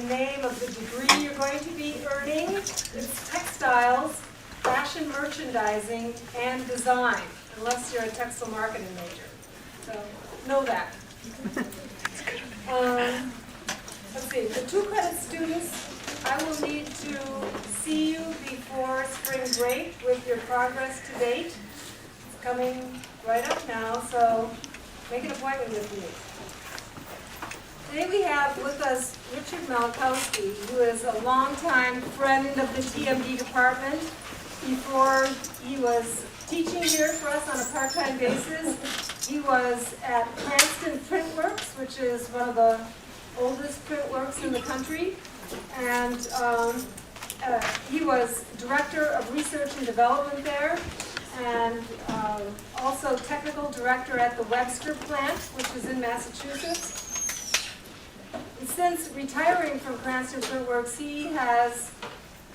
name of the degree you're going to be earning. It's textiles, fashion merchandising, and design, unless you're a textile marketing major. So know that. Let's see, the 2 credit students, I will need to see you before spring break with your progress to date. It's coming right up now, so make an appointment with me. Today we have with us Richard Malkowski, who is a longtime friend of the TMD department. Before he was teaching here for us on a part-time basis, he was at Cranston Printworks, which is one of the oldest printworks in the country. And he was director of research and development there, and also technical director at the Webster plant, which is in Massachusetts. And since retiring from Cranston Printworks, he has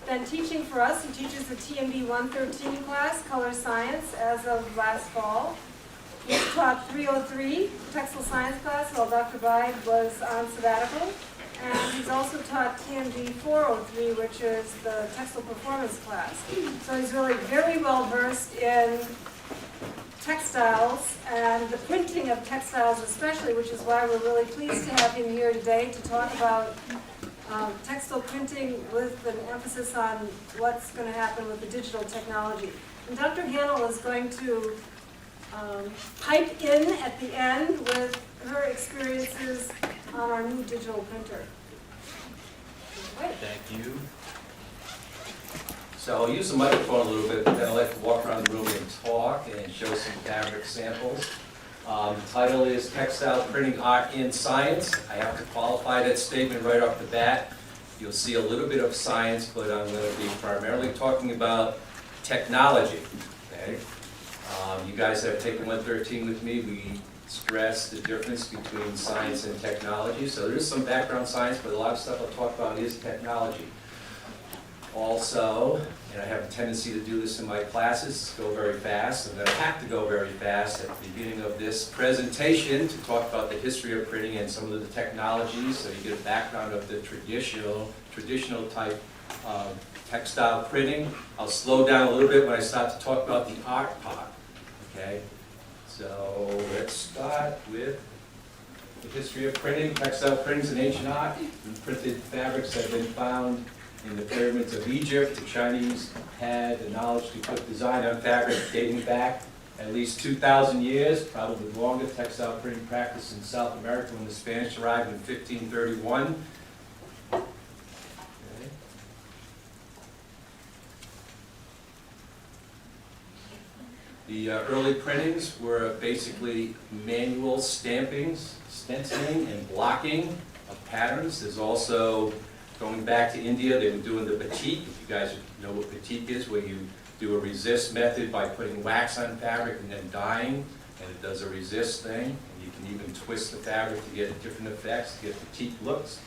been teaching for us. He teaches the TMD 113 class, Color Science, as of last fall. He taught 303, textile science class, while Dr. Bide was on sabbatical. And he's also taught TMD 403, which is the textile performance class. So he's really very well versed in textiles and the printing of textiles especially, which is why we're really pleased to have him here today to talk about textile printing with an emphasis on what's going to happen with the digital technology. And Dr. Hannell is going to pipe in at the end with her experiences on our new digital printer. Thank you. So I'll use the microphone a little bit, but then I'd like to walk around the room and talk and show some fabric samples. The title is Textile Printing Art and Science. I have to qualify that statement right off the bat. You'll see a little bit of science, but I'm going to be primarily talking about technology. Okay? You guys that have taken 113 with me, we stress the difference between science and technology. So there is some background science, but a lot of stuff I'll talk about is technology. Also, and I have a tendency to do this in my classes, go very fast. I'm going to have to go very fast at the beginning of this presentation to talk about the history of printing and some of the technologies, so you get a background of the traditional type of textile printing. I'll slow down a little bit when I start to talk about the art part. Okay, so let's start with the history of printing. Textile printing is an ancient art, and printed fabrics have been found in the pyramids of Egypt. The Chinese had the knowledge to put design on fabric dating back at least 2,000 years, probably longer. Textile printing practice in South America when the Spanish arrived in 1531. The early printings were basically manual stampings, stenciling, and blocking of patterns. There's also, going back to India, they were doing the batik. If you guys know what batik is, where you do a resist method by putting wax on fabric and then dyeing, and it does a resist thing. And you can even twist the fabric to get different effects, to get batik looks.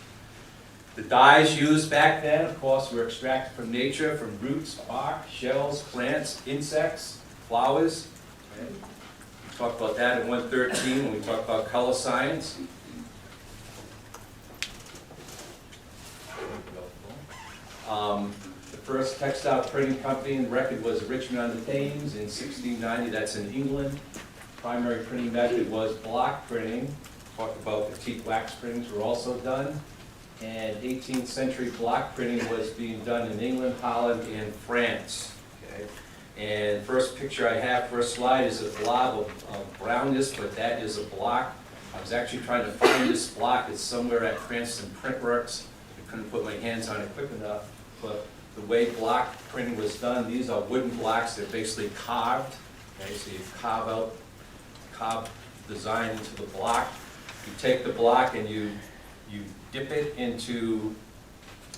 The dyes used back then, of course, were extracted from nature, from roots, bark, shells, plants, insects, flowers. Okay. We talked about that in 113 when we talked about color science. The first textile printing company in record was Richmond on the Thames in 1690. That's in England. Primary printing method was block printing. Talked about batik wax printings were also done. And 18th century block printing was being done in England, Holland, and France. Okay. And first picture I have, first slide, is a blob of brownness, but that is a block. I was actually trying to find this block. It's somewhere at Cranston Printworks. I couldn't put my hands on it quick enough, but the way block printing was done, these are wooden blocks. They're basically carved. Okay, so you carve design into the block. You take the block and you dip it into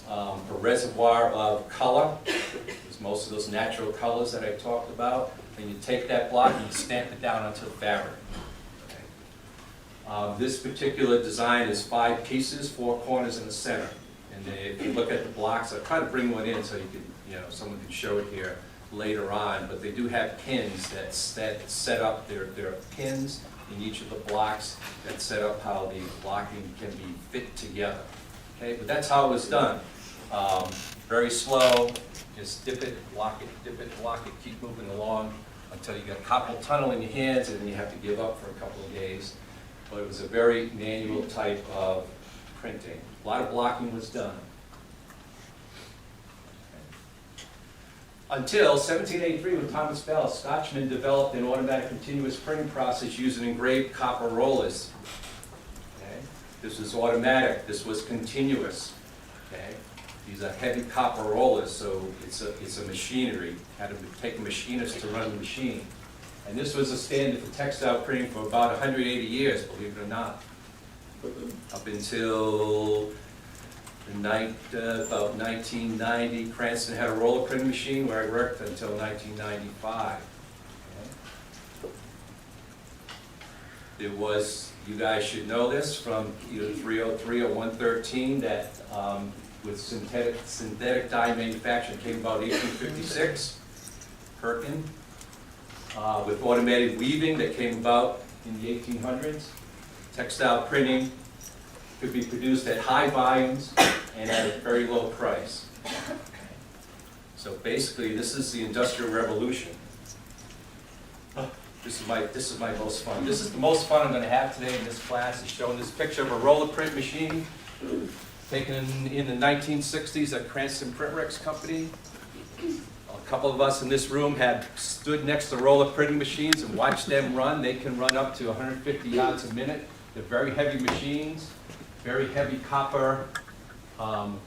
a reservoir of color. There's most of those natural colors that I talked about. And you take that block and you stamp it down onto the fabric. Okay. This particular design is 5 pieces, 4 corners in the center. And if you look at the blocks, I'll try to bring one in so you can, someone can show it here later on. But they do have pins that set up. There are pins in each of the blocks that set up how the blocking can be fit together. Okay, but that's how it was done. Very slow, just dip it, lock it, keep moving along until you get carpal tunnel in your hands and then you have to give up for a couple of days. But it was a very manual type of printing. A lot of blocking was done. Until 1783, when Thomas Bell, a Scotchman, developed an automatic continuous printing process using engraved copper rollers. Okay? This was automatic, this was continuous. Okay? These are heavy copper rollers, so it's a machinery. Had to take a machinist to run the machine. And this was a standard for textile printing for about 180 years, believe it or not. Up until about 1990, Cranston had a roller printing machine where I worked until 1995. Okay. There was, you guys should know this, from either 303 or 113, that with synthetic dye manufacturing came about 1856, Perkin. With automated weaving that came about in the 1800s. Textile printing could be produced at high volumes and at a very low price. So basically, this is the Industrial Revolution. This is my most fun. This is the most fun I'm going to have today in this class, is showing this picture of a roller print machine taken in the 1960s at Cranston Printworks Company. A couple of us in this room had stood next to roller printing machines and watched them run. They can run up to 150 yards a minute. They're very heavy machines, very heavy copper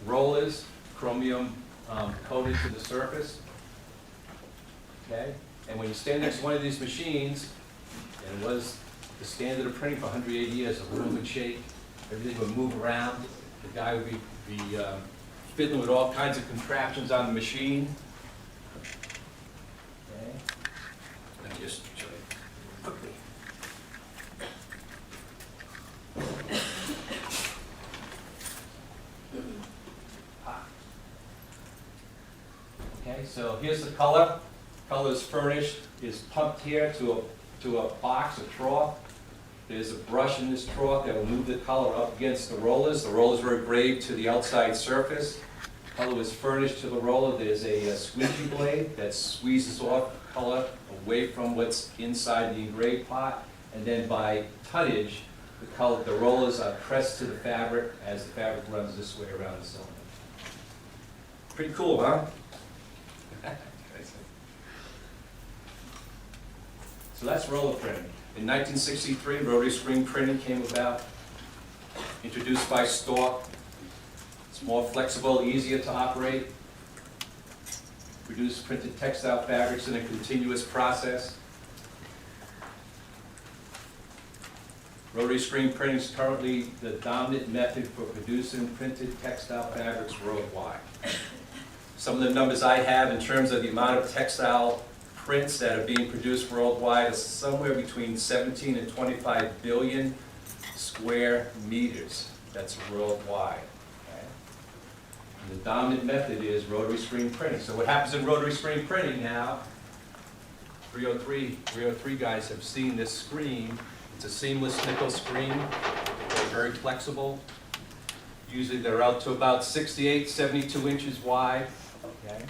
rollers, chromium coated to the surface. Okay? And when you stand next to one of these machines, and it was the standard of printing for 180 years, the room would shake, everything would move around. The guy would be fiddling with all kinds of contraptions on the machine. Okay. Let me just show you quickly. Okay, so here's the color. Color is furnished, is pumped here to a box, a trough. There's a brush in this trough that will move the color up against the rollers. The rollers were engraved to the outside surface. Color is furnished to the roller. There's a squeegee blade that squeezes off color away from what's inside the engraved part. And then by tonnage, the rollers are pressed to the fabric as the fabric runs this way around the cylinder. Pretty cool, huh? So that's roller printing. In 1963, rotary screen printing came about, introduced by Stork. It's more flexible, easier to operate. Produce printed textile fabrics in a continuous process. Rotary screen printing is currently the dominant method for producing printed textile fabrics worldwide. Some of the numbers I have in terms of the amount of textile prints that are being produced worldwide is somewhere between 17 and 25 billion square meters. That's worldwide. Okay? And the dominant method is rotary screen printing. So what happens in rotary screen printing now, 303 guys have seen this screen. It's a seamless nickel screen. They're very flexible. Usually they're out to about 68, 72 inches wide. Okay?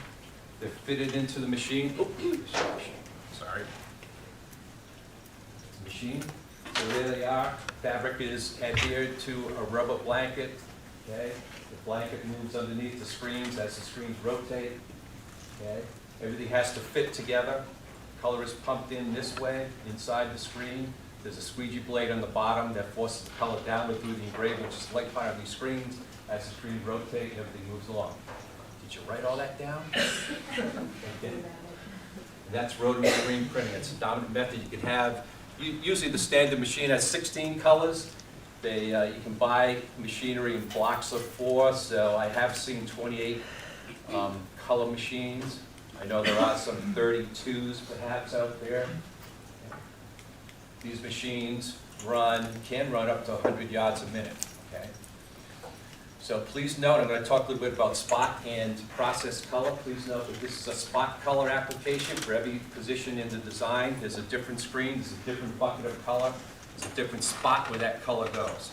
They're fitted into the machine. Sorry. Machine. So there they are. Fabric is adhered to a rubber blanket. Okay? The blanket moves underneath the screens as the screens rotate. Okay? Everything has to fit together. Color is pumped in this way inside the screen. There's a squeegee blade on the bottom that forces the color down through the engraving, which is the light part of these screens. As the screens rotate, everything moves along. Did you write all that down? Okay. That's rotary screen printing. It's a dominant method. You can have, usually the standard machine has 16 colors. You can buy machinery in blocks of 4, so I have seen 28 color machines. I know there are some 32s perhaps out there. These machines can run up to 100 yards a minute. Okay? So please note, I'm going to talk a little bit about spot and process color. Please note that this is a spot color application for every position in the design. There's a different screen, there's a different bucket of color, there's a different spot where that color goes.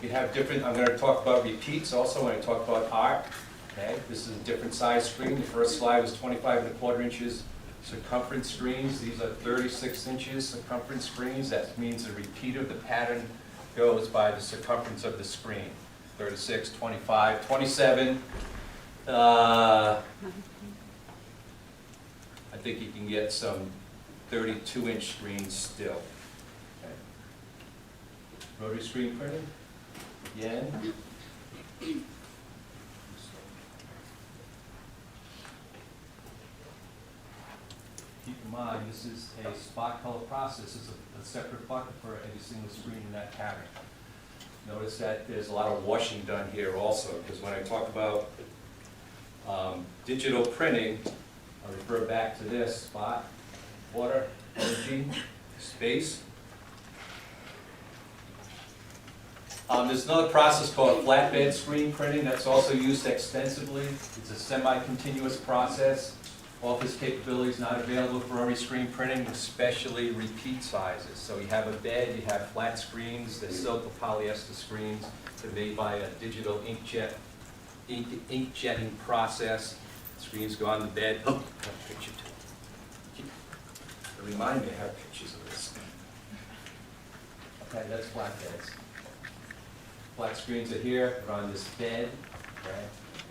You have different, I'm gonna talk about repeats also when I talk about art. Okay, this is a different size screen. The first slide was 25 1/4 inches circumference screens. These are 36 inches circumference screens. That means the repeat of the pattern goes by the circumference of the screen. 36, 25, 27. I think you can get some 32-inch screens still. Okay. Rotary screen printing, again. Keep in mind, this is a spot color process. This is a separate bucket for every single screen in that pattern. Notice that there's a lot of washing done here also, because when I talk about digital printing, I refer back to this: spot, water, energy, space. There's another process called flatbed screen printing that's also used extensively. It's a semi-continuous process. Offers capabilities not available for every screen printing, especially repeat sizes. So you have a bed, you have flat screens, they're silk or polyester screens. They're made by a digital inkjetting process. Screens go on the bed. Oh, I have a picture too. Remind me, I have pictures of this. Okay, that's flat beds. Flat screens are here, they're on this bed. Okay.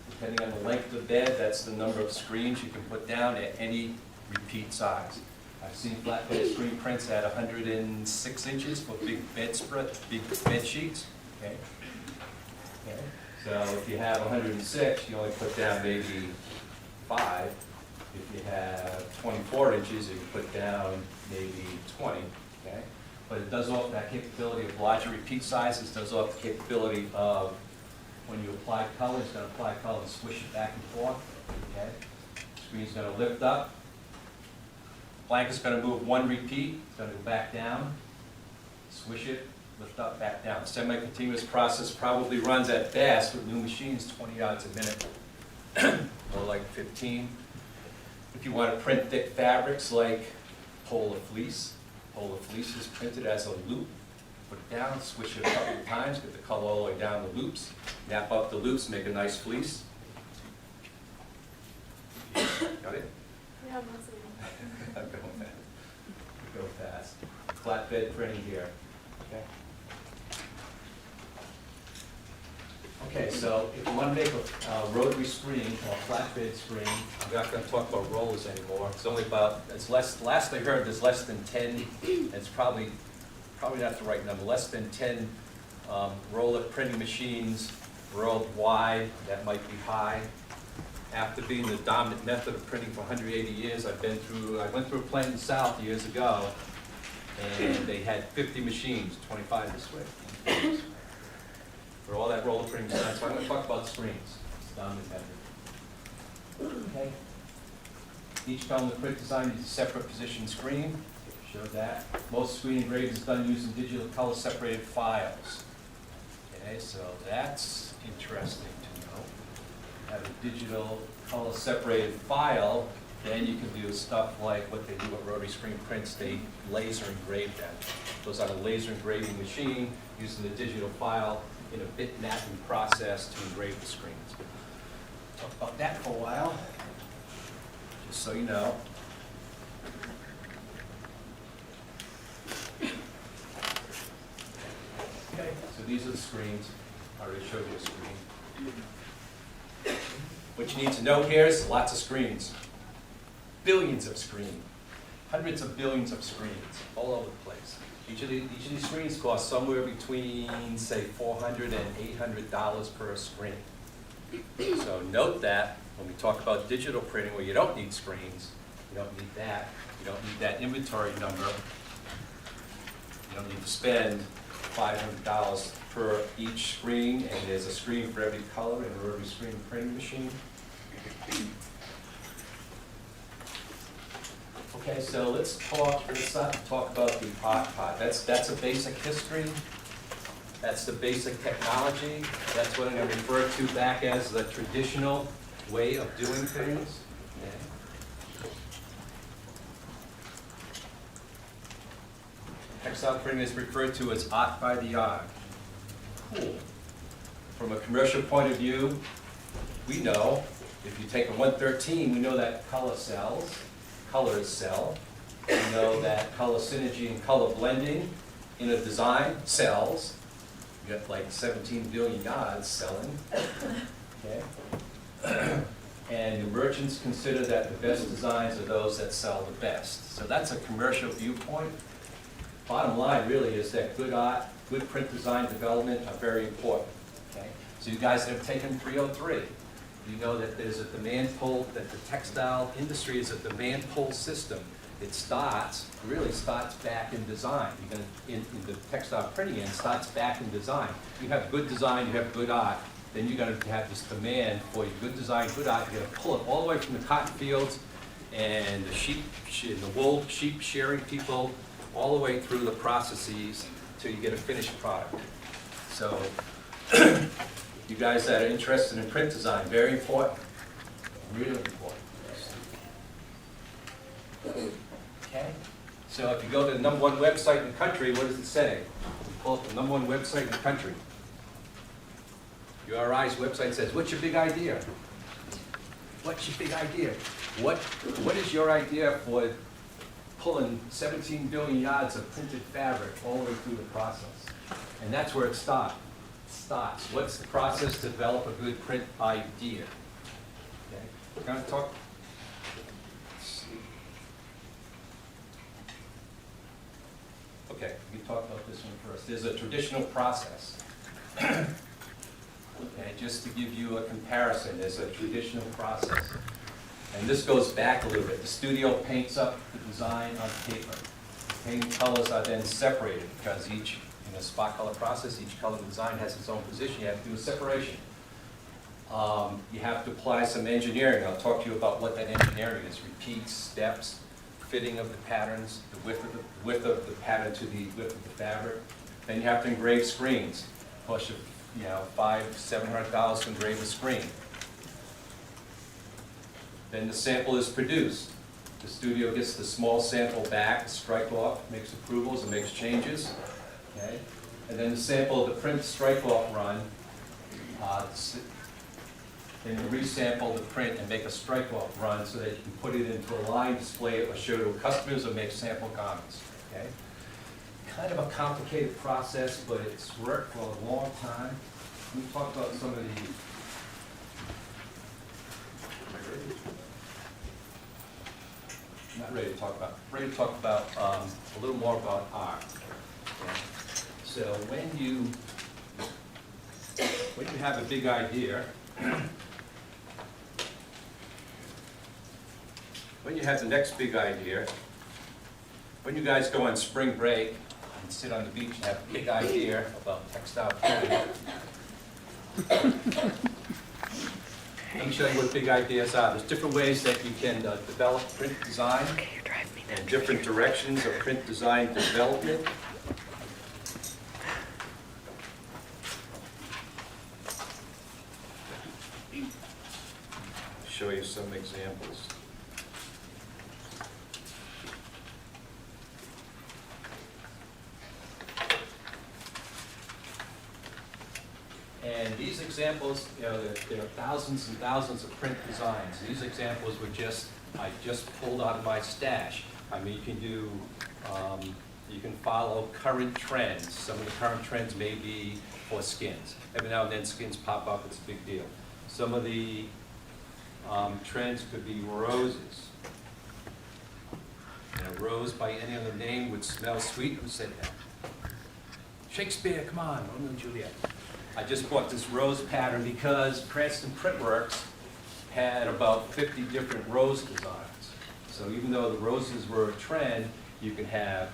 Depending on the length of the bed, that's the number of screens you can put down at any repeat size. I've seen flatbed screen prints at 106 inches for big bed sheets. Okay. Okay. So if you have 106, you only put down maybe 5. If you have 24 inches, you can put down maybe 20. Okay. But it does offer that capability of larger repeat sizes. Does offer the capability of, when you apply color, it's going to apply color and swish it back and forth. Okay. Screen's going to lift up. Blanket's going to move one repeat. It's going to go back down. Swish it, lift up, back down. Semi-continuous process probably runs at best with new machines 20 yards a minute, or like 15. If you want to print thick fabrics like Polar Fleece is printed as a loop. Put it down, swish it a couple of times, get the color all the way down the loops, nap up the loops, make a nice fleece. Got it? Yeah, most of them. I'm going fast. Go fast. Flatbed printing here. Okay. Okay, so if you want to make a rotary screen or flatbed screen, I'm not going to talk about rollers anymore. It's only about, it's less, last I heard, there's less than 10, and it's probably not the right number, less than 10 roller printing machines worldwide. That might be high. After being the dominant method of printing for 180 years, I went through a plant in the South years ago, and they had 50 machines, 25 this way, for all that roller printing done. So I'm going to talk about screens. It's the dominant method. Okay. Each filament print design is a separate position screen. Show that. Most screen engraving is done using digital color separated files. Okay, so that's interesting to know. Have a digital color separated file, then you can do stuff like what they do with rotary screen prints. They laser engrave them. Goes on a laser engraving machine using the digital file in a bit mapping process to engrave the screens. Talk about that for a while, just so you know. Okay, so these are the screens. I already showed you a screen. What you need to know here is lots of screens. Billions of screens. Hundreds of billions of screens all over the place. Each of these screens cost somewhere between, say, $400 and $800 per screen. So note that when we talk about digital printing where you don't need screens, you don't need that. You don't need that inventory number. You don't need to spend $500 per each screen, and there's a screen for every color in a rotary screen printing machine. Okay, so let's talk about the art part. That's a basic history. That's the basic technology. That's what I'm going to refer to back as the traditional way of doing things. Okay. Textile printing is referred to as art by the art. Cool. From a commercial point of view, we know, if you take a 113, we know that colors sell. We know that color synergy and color blending in a design sells. You got like 17 billion yards selling. Okay. And the merchants consider that the best designs are those that sell the best. So that's a commercial viewpoint. Bottom line really is that good art, good print design development are very important. Okay? So you guys have taken 303. You know that there's a demand pull, that the textile industry is a demand pull system. It really starts back in design. You're gonna, in the textile printing end, starts back in design. You have good design, you have good art, then you're gonna have this demand for your good design, good art. You're gonna pull it all the way from the cotton fields and the wool sheep shearing people, all the way through the processes till you get a finished product. So, you guys that are interested in print design, very important, really important. Okay, so if you go to the #1 website in the country, what does it say? You pull up the #1 website in the country. URI's website says, what's your big idea? What's your big idea? What is your idea for pulling 17 billion yards of printed fabric all the way through the process? And that's where it starts. What's the process to develop a good print idea? Okay, we're going to talk. Okay, we can talk about this one first. There's a traditional process. Okay, just to give you a comparison, there's a traditional process. And this goes back a little bit. The studio paints up the design on paper. The paint colors are then separated because each, in a spot color process, each color design has its own position. You have to do a separation. You have to apply some engineering. I'll talk to you about what that engineering is. Repeats, steps, fitting of the patterns, the width of the pattern to the width of the fabric. Then you have to engrave screens. Cost you know, $500–700 to engrave a screen. Then the sample is produced. The studio gets the small sample back, strike off, makes approvals and makes changes. Okay? And then the sample of the print strike off run, then you resample the print and make a strike off run so that you can put it into a line, display it, or show to customers or make sample garments. Okay? Kind of a complicated process, but it's worked for a long time. Let me talk about some of the. Not ready to talk about. Ready to talk about a little more about art. Okay? So when you have a big idea, when you have the next big idea, when you guys go on spring break and sit on the beach and have a big idea about textile printing, let me show you what big ideas are. There's different ways that you can develop print design and different directions of print design development. Show you some examples. And these examples, you know, there are thousands and thousands of print designs. These examples were I just pulled out of my stash. I mean, you can do, you can follow current trends. Some of the current trends may be for skins. Every now and then skins pop up, it's a big deal. Some of the trends could be roses. And a rose by any other name would smell sweet. Who said that? Shakespeare, come on, Romeo and Juliet. I just bought this rose pattern because Cranston Printworks had about 50 different rose designs. So even though the roses were a trend, you can have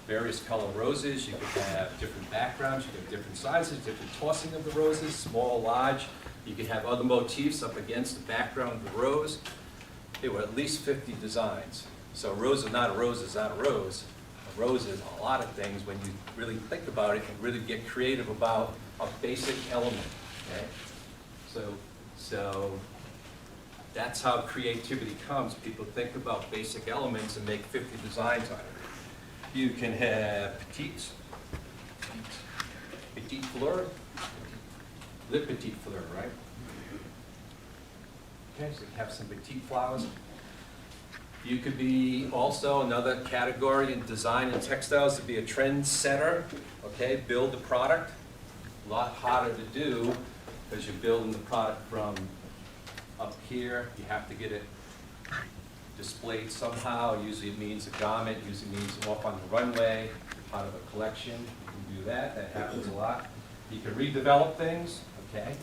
various color roses, you can have different backgrounds, you can have different sizes, different tossing of the roses, small, large. You can have other motifs up against the background of the rose. There were at least 50 designs. So a rose is not a rose is not a rose. A rose is a lot of things when you really think about it and really get creative about a basic element. Okay? So that's how creativity comes. People think about basic elements and make 50 designs on it. You can have petite fleur, le petite fleur, right? Okay, so you have some petite flowers. You could be also another category in design and textiles to be a trend setter, okay? Build the product, a lot harder to do because you're building the product from up here. You have to get it displayed somehow. Usually it means a garment, usually means off on the runway, part of a collection. You can do that, that happens a lot. You can redevelop things, okay?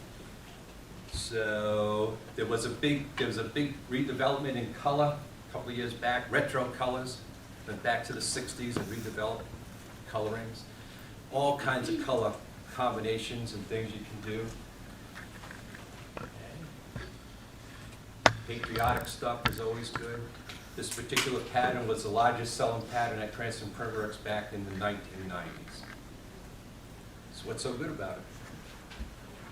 So there was a big redevelopment in color a couple of years back, retro colors, went back to the 60s and redeveloped colorings. All kinds of color combinations and things you can do. Patriotic stuff is always good. This particular pattern was the largest selling pattern at Cranston Print Works back in the 1990s. So what's so good about it?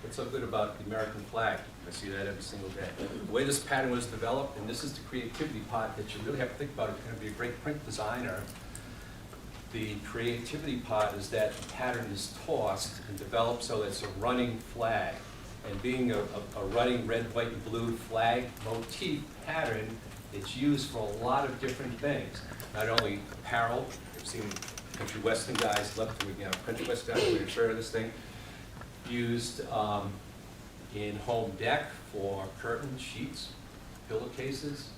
What's so good about the American flag? I see that every single day. The way this pattern was developed, and this is the creativity part that you really have to think about if you're going to be a great print designer. The creativity part is that the pattern is tossed and developed so that it's a running flag. And being a running red, white, and blue flag motif pattern, it's used for a lot of different things. Not only apparel, I've seen country western guys love to, country western guys wear a shirt of this thing. Used in home dec for curtains, sheets, pillowcases,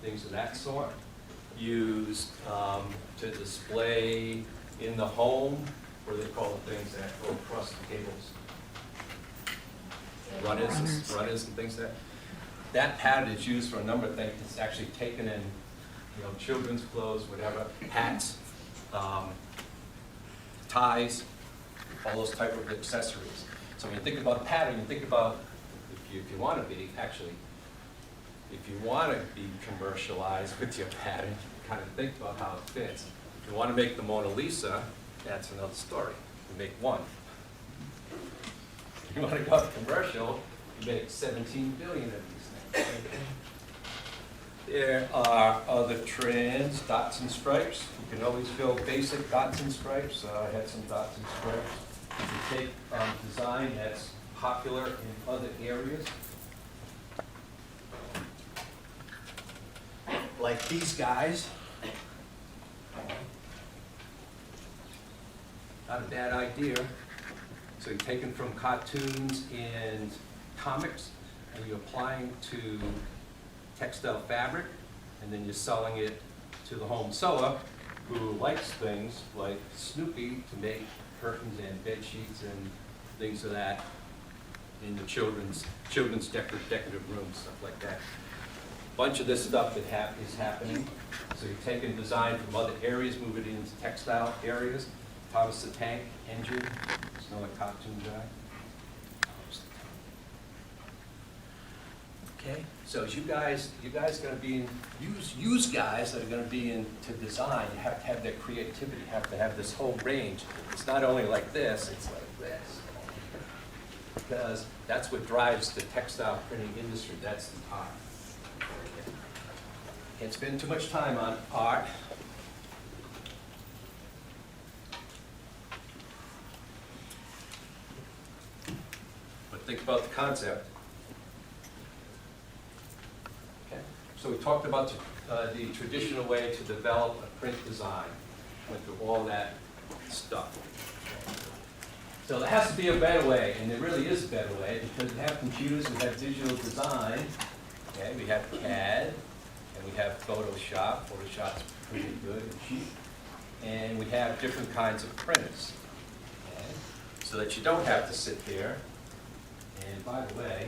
things of that sort. Used to display in the home, what do they call the things that go across the cables? Runners and things like that. That pattern is used for a number of things. It's actually taken in, children's clothes, whatever, hats, ties, all those type of accessories. So when you think about a pattern, you think about, if you want to be, actually, if you want to be commercialized with your pattern, kind of think about how it fits. If you want to make the Mona Lisa, that's another story. You make one. If you want to go commercial, you make 17 billion of these things. There are other trends, dots and stripes. You can always go basic dots and stripes. I had some dots and stripes. You can take design that's popular in other areas. Like these guys. Not a bad idea. So you're taking from cartoons and comics, and you're applying to textile fabric, and then you're selling it to the home sewer who likes things like Snoopy to make curtains and bed sheets and things of that in the children's decorative rooms, stuff like that. Bunch of this stuff that is happening. So you're taking design from other areas, moving it into textile areas. Thomas the Tank Engine, it's another cartoon guy. Okay, so as you guys gonna be in, use guys that are gonna be into design, you have to have that creativity, you have to have this whole range. It's not only like this, it's like this. Because that's what drives the textile printing industry, that's the art. Can't spend too much time on art. But think about the concept. Okay. So we talked about the traditional way to develop a print design. Went through all that stuff. So there has to be a better way, and there really is a better way, because we have computers, we have digital design, okay? We have CAD, and we have Photoshop. Photoshop's pretty good and cheap. And we have different kinds of printers, okay? So that you don't have to sit there. And by the way,